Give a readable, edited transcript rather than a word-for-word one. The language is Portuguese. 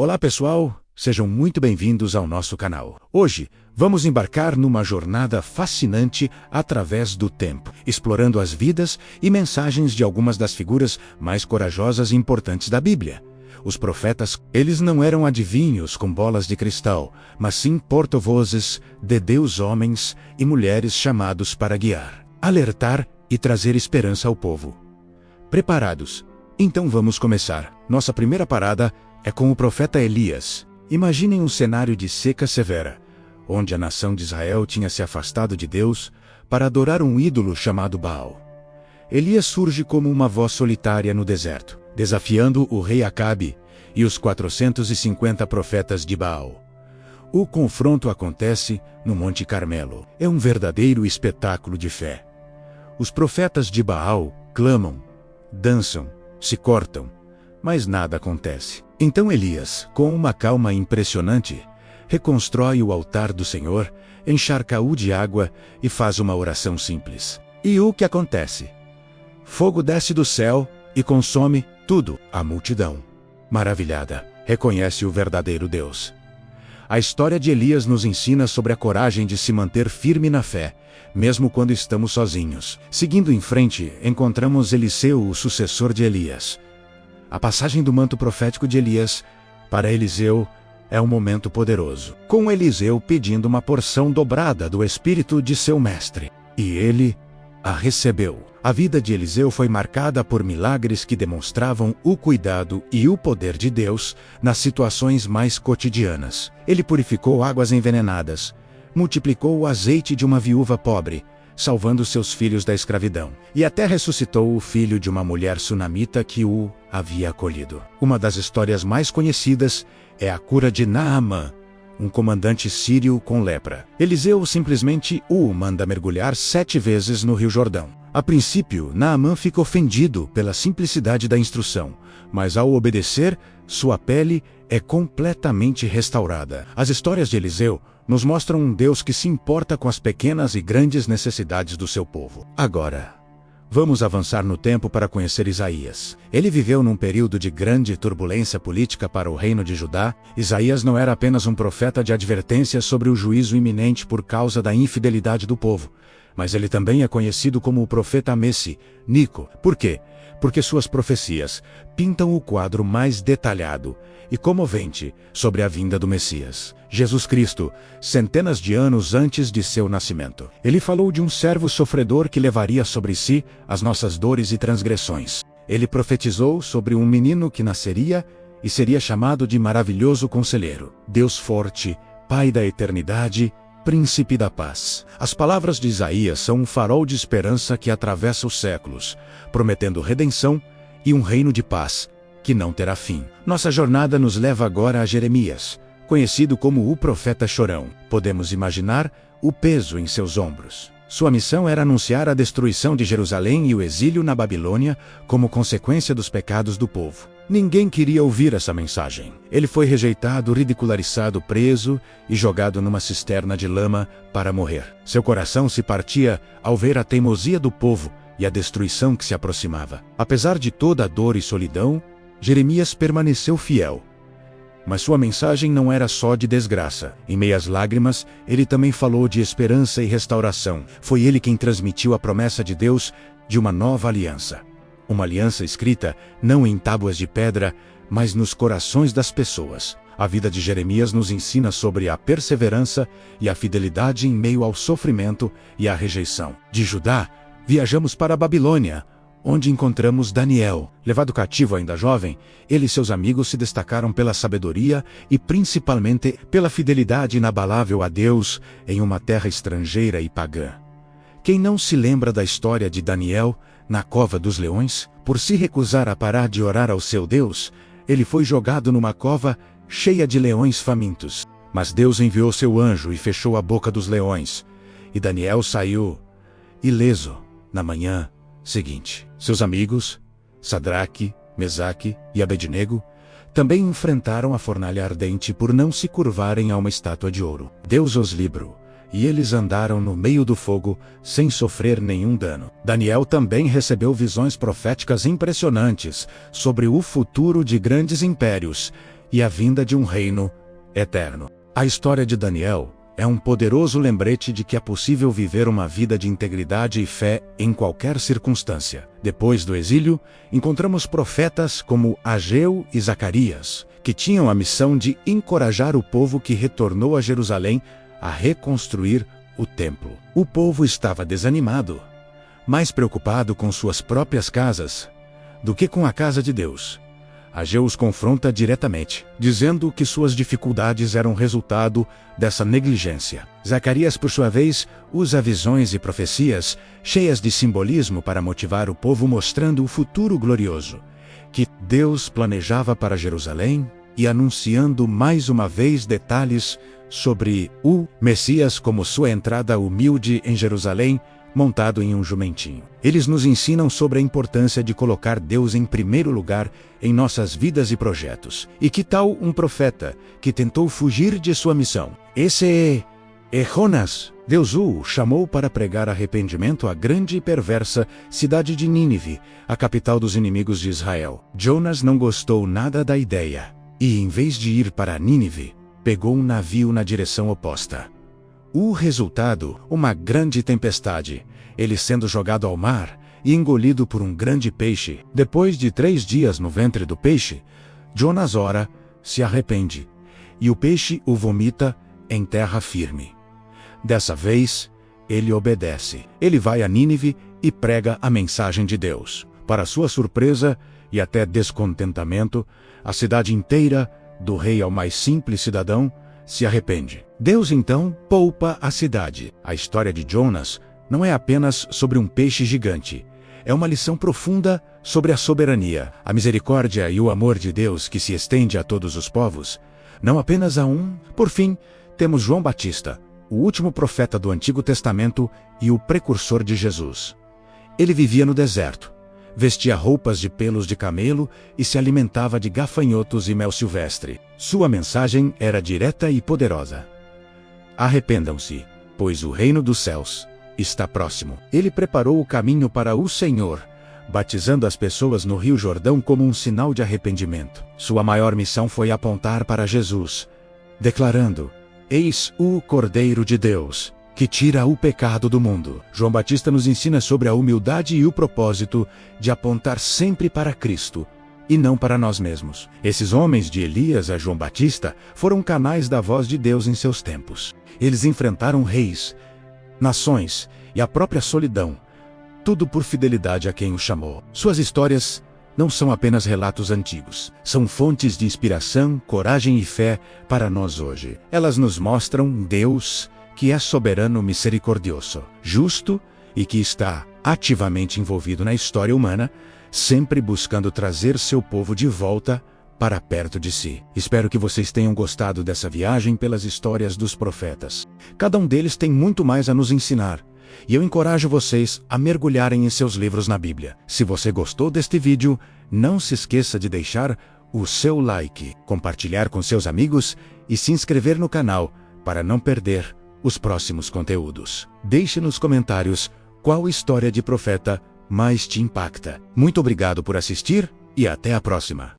Olá pessoal, sejam muito bem-vindos ao nosso canal. Hoje, vamos embarcar numa jornada fascinante através do tempo, explorando as vidas e mensagens de algumas das figuras mais corajosas e importantes da Bíblia. Os profetas, eles não eram adivinhos com bolas de cristal, mas sim porta-vozes de Deus, homens e mulheres chamados para guiar, alertar e trazer esperança ao povo. Preparados? Então vamos começar. Nossa primeira parada é com o profeta Elias. Imaginem um cenário de seca severa, onde a nação de Israel tinha se afastado de Deus para adorar um ídolo chamado Baal. Elias surge como uma voz solitária no deserto, desafiando o rei Acabe e os 450 profetas de Baal. O confronto acontece no Monte Carmelo. É um verdadeiro espetáculo de fé. Os profetas de Baal clamam, dançam, se cortam, mas nada acontece. Então Elias, com uma calma impressionante, reconstrói o altar do Senhor, encharca-o de água e faz uma oração simples. E o que acontece? Fogo desce do céu e consome tudo. A multidão, maravilhada, reconhece o verdadeiro Deus. A história de Elias nos ensina sobre a coragem de se manter firme na fé, mesmo quando estamos sozinhos. Seguindo em frente, encontramos Eliseu, o sucessor de Elias. A passagem do manto profético de Elias para Eliseu é um momento poderoso, com Eliseu pedindo uma porção dobrada do espírito de seu mestre. E ele a recebeu. A vida de Eliseu foi marcada por milagres que demonstravam o cuidado e o poder de Deus nas situações mais cotidianas. Ele purificou águas envenenadas, multiplicou o azeite de uma viúva pobre, salvando seus filhos da escravidão, e até ressuscitou o filho de uma mulher sunamita que o havia acolhido. Uma das histórias mais conhecidas é a cura de Naamã, um comandante sírio com lepra. Eliseu simplesmente o manda mergulhar 7 vezes no Rio Jordão. A princípio, Naamã fica ofendido pela simplicidade da instrução, mas ao obedecer, sua pele é completamente restaurada. As histórias de Eliseu nos mostram um Deus que se importa com as pequenas e grandes necessidades do seu povo. Agora, vamos avançar no tempo para conhecer Isaías. Ele viveu num período de grande turbulência política para o reino de Judá. Isaías não era apenas um profeta de advertência sobre o juízo iminente por causa da infidelidade do povo, mas ele também é conhecido como o profeta messiânico. Por quê? Porque suas profecias pintam o quadro mais detalhado e comovente sobre a vinda do Messias, Jesus Cristo, centenas de anos antes de seu nascimento. Ele falou de um servo sofredor que levaria sobre si as nossas dores e transgressões. Ele profetizou sobre um menino que nasceria e seria chamado de Maravilhoso Conselheiro, Deus Forte, Pai da Eternidade, Príncipe da Paz. As palavras de Isaías são um farol de esperança que atravessa os séculos, prometendo redenção e um reino de paz que não terá fim. Nossa jornada nos leva agora a Jeremias, conhecido como o profeta chorão. Podemos imaginar o peso em seus ombros. Sua missão era anunciar a destruição de Jerusalém e o exílio na Babilônia como consequência dos pecados do povo. Ninguém queria ouvir essa mensagem. Ele foi rejeitado, ridicularizado, preso e jogado numa cisterna de lama para morrer. Seu coração se partia ao ver a teimosia do povo e a destruição que se aproximava. Apesar de toda a dor e solidão, Jeremias permaneceu fiel. Mas sua mensagem não era só de desgraça. Em meio às lágrimas, ele também falou de esperança e restauração. Foi ele quem transmitiu a promessa de Deus de uma nova aliança. Uma aliança escrita não em tábuas de pedra, mas nos corações das pessoas. A vida de Jeremias nos ensina sobre a perseverança e a fidelidade em meio ao sofrimento e à rejeição. De Judá, viajamos para a Babilônia, onde encontramos Daniel. Levado cativo ainda jovem, ele e seus amigos se destacaram pela sabedoria e principalmente pela fidelidade inabalável a Deus em uma terra estrangeira e pagã. Quem não se lembra da história de Daniel na cova dos leões? Por se recusar a parar de orar ao seu Deus, ele foi jogado numa cova cheia de leões famintos. Mas Deus enviou seu anjo e fechou a boca dos leões, e Daniel saiu ileso na manhã seguinte. Seus amigos, Sadraque, Mesaque e Abednego, também enfrentaram a fornalha ardente por não se curvarem a uma estátua de ouro. Deus os livrou, e eles andaram no meio do fogo sem sofrer nenhum dano. Daniel também recebeu visões proféticas impressionantes sobre o futuro de grandes impérios e a vinda de um reino eterno. A história de Daniel é um poderoso lembrete de que é possível viver uma vida de integridade e fé em qualquer circunstância. Depois do exílio, encontramos profetas como Ageu e Zacarias, que tinham a missão de encorajar o povo que retornou a Jerusalém a reconstruir o templo. O povo estava desanimado, mais preocupado com suas próprias casas do que com a casa de Deus. Ageu os confronta diretamente, dizendo que suas dificuldades eram resultado dessa negligência. Zacarias, por sua vez, usa visões e profecias cheias de simbolismo para motivar o povo, mostrando o futuro glorioso que Deus planejava para Jerusalém e anunciando mais uma vez detalhes sobre o Messias, como sua entrada humilde em Jerusalém, montado em um jumentinho. Eles nos ensinam sobre a importância de colocar Deus em primeiro lugar em nossas vidas e projetos. E que tal um profeta que tentou fugir de sua missão? Esse é Jonas. Deus o chamou para pregar arrependimento à grande e perversa cidade de Nínive, a capital dos inimigos de Israel. Jonas não gostou nada da ideia e, em vez de ir para Nínive, pegou um navio na direção oposta. O resultado, uma grande tempestade, ele sendo jogado ao mar e engolido por um grande peixe. Depois de 3 dias no ventre do peixe, Jonas ora, se arrepende, e o peixe o vomita em terra firme. Dessa vez, ele obedece. Ele vai a Nínive e prega a mensagem de Deus. Para sua surpresa e até descontentamento, a cidade inteira, do rei ao mais simples cidadão, se arrepende. Deus então poupa a cidade. A história de Jonas não é apenas sobre um peixe gigante. É uma lição profunda sobre a soberania, a misericórdia e o amor de Deus que se estende a todos os povos, não apenas a um. Por fim, temos João Batista, o último profeta do Antigo Testamento e o precursor de Jesus. Ele vivia no deserto, vestia roupas de pelos de camelo e se alimentava de gafanhotos e mel silvestre. Sua mensagem era direta e poderosa. Arrependam-se, pois o reino dos céus está próximo. Ele preparou o caminho para o Senhor, batizando as pessoas no Rio Jordão como um sinal de arrependimento. Sua maior missão foi apontar para Jesus, declarando: "Eis o Cordeiro de Deus, que tira o pecado do mundo." João Batista nos ensina sobre a humildade e o propósito de apontar sempre para Cristo e não para nós mesmos. Esses homens, de Elias a João Batista, foram canais da voz de Deus em seus tempos. Eles enfrentaram reis, nações e a própria solidão, tudo por fidelidade a quem o chamou. Suas histórias não são apenas relatos antigos, são fontes de inspiração, coragem e fé para nós hoje. Elas nos mostram um Deus que é soberano, misericordioso, justo e que está ativamente envolvido na história humana, sempre buscando trazer seu povo de volta para perto de si. Espero que vocês tenham gostado dessa viagem pelas histórias dos profetas. Cada um deles tem muito mais a nos ensinar, e eu encorajo vocês a mergulharem em seus livros na Bíblia. Se você gostou deste vídeo, não se esqueça de deixar o seu like, compartilhar com seus amigos e se inscrever no canal para não perder os próximos conteúdos. Deixe nos comentários qual história de profeta mais te impacta. Muito obrigado por assistir e até a próxima.